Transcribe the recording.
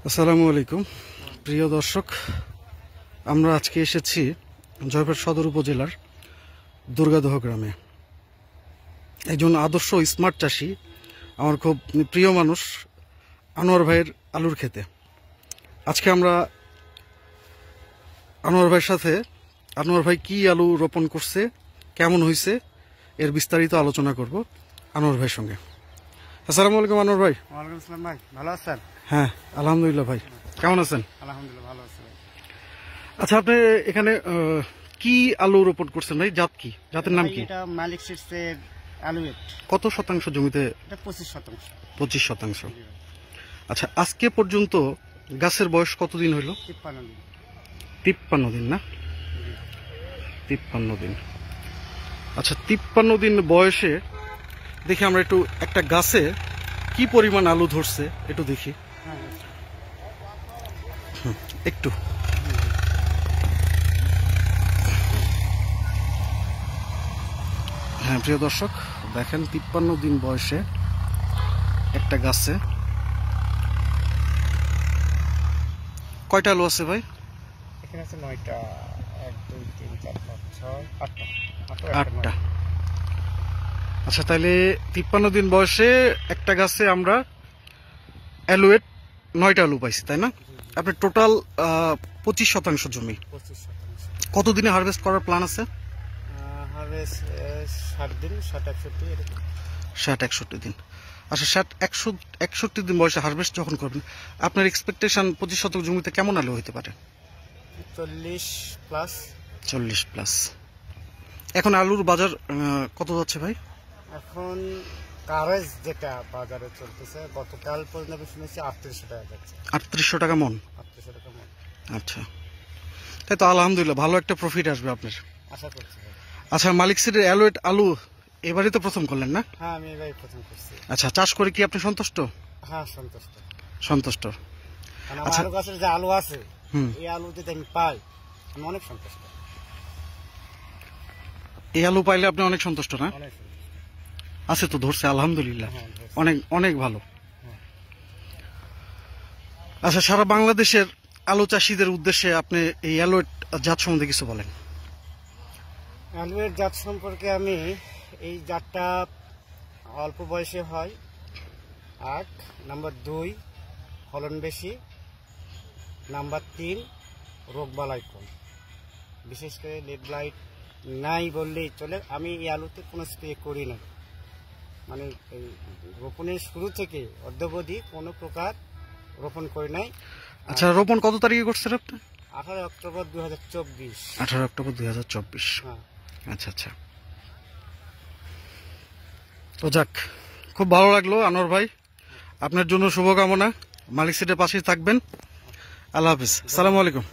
আসসালামু আলাইকুম প্রিয় দর্শক, আমরা আজকে এসেছি জয়পুর সদর উপজেলার দুর্গাদহ গ্রামে। একজন আদর্শ স্মার্ট চাষি, আমার খুব প্রিয় মানুষ আনোয়ার ভাইয়ের আলুর ক্ষেতে। আজকে আমরা আনোয়ার ভাইয়ের সাথে, আনোয়ার ভাই কি আলু রোপণ করছে, কেমন হয়েছে, এর বিস্তারিত আলোচনা করব আনোয়ার ভাইয়ের সঙ্গে। আসসালামু আলাইকুম আনোয়ার ভাই। ওয়ালাইকুম আসসালাম ভাই, ভালো আছেন? হ্যাঁ আলহামদুলিল্লাহ ভাই, কেমন আছেন? আলহামদুলিল্লাহ ভালো আছি ভাই। আচ্ছা, আপনি এখানে কি আলু রোপণ করছেন ভাই? জাত কি, জাতের নাম ভাই, কি? এটা মালিক সিডসের আলুয়েট। কত শতাংশ জমিতে? এটা 25%। 25%। আচ্ছা, আজকে পর্যন্ত গাছের বয়স কতদিন হইল? 53 দিন। 53 দিন না? 53 দিন। আচ্ছা, 53 দিন বয়সে দেখি আমরা একটু একটা গাছে কি পরিমাণ আলু ধরছে একটু দেখি। হ্যাঁ, একটু হ্যাঁ প্রিয় দর্শক, দেখেন 53 দিন বয়সে একটা গাছে কয়টা আলু আছে ভাই? এখানে আছে 9টা। 1 2 3 4 5 6 8টা। আটটা। আচ্ছা, তাহলে 53 দিন বয়সে একটা গাছে আমরা অ্যালুয়েট 9টা আলু পাইছি, তাই না? আপনার টোটাল 25% জমি। 25%। কতদিনে হারভেস্ট করার প্ল্যান আছে? হারভেস্ট 60 দিন, 60-61 এরকম। 60-61 দিন। আচ্ছা, 60-61 দিন বয়সে হারভেস্ট যখন করবেন, আপনার এক্সপেকটেশন 25% জমিতে কেমন আলু হতে পারে? 40 প্লাস। 40 প্লাস। এখন আলুর বাজার কত যাচ্ছে ভাই? এখন কারেজ যেটা বাজারে চলতেছে, গতকাল পর্যন্ত আমি শুনেছি 3800 টাকা যাচ্ছে। 3800 টাকা মন। 3800 টাকা মন। আচ্ছা, তাই তো আলহামদুলিল্লাহ, ভালো একটা প্রফিট আসবে আপনার। আশা করছি ভাই। আচ্ছা, মালিক সিডের অ্যালুয়েট আলু এবারই তো প্রথম করলেন না? হ্যাঁ, আমি এবারই প্রথম করছি। আচ্ছা, চাষ করে কি আপনি সন্তুষ্ট? হ্যাঁ, সন্তুষ্ট। সন্তুষ্ট। কারণ আমার আচ্ছা। আলু গাছের যে আলু আছে, এই আলু যদি আমি পাই, আমি অনেক সন্তুষ্ট। এই আলু পাইলে আপনি অনেক সন্তুষ্ট না? অনেক সন্তুষ্ট। আছে তো, ধরছে আলহামদুলিল্লাহ, হ্যাঁ, ধরছে। অনেক অনেক ভালো। হ্যাঁ। আচ্ছা, সারা বাংলাদেশের আলু চাষিদের উদ্দেশ্যে আপনি এই আলুর জাত সম্বন্ধে কিছু বলেন। আলুয়ের জাত সম্পর্কে আমি, এই জাতটা অল্প বয়সে হয়, 1 নাম্বার 2 ফলন বেশি, নাম্বার 3 রোগবালাই কম, বিশেষ করে লেট ব্লাইট নাই বললেই চলে। আমি এই আলুতে কোনো স্প্রে করি না, মানে এই রোপণের শুরু থেকে অদ্যাবধি কোনো প্রকার রোপণ করি নাই। আচ্ছা, রোপণ কত তারিখে করছেন আপনি? 18 অক্টোবর 2024। 18 অক্টোবর 2024। হ্যাঁ। আচ্ছা আচ্ছা, তো যাক, খুব ভালো লাগলো আনোয়ার ভাই, আপনার জন্য শুভকামনা। মালিক সিটের পাশেই থাকবেন। আল্লাহ হাফিজ, আসসালামু আলাইকুম।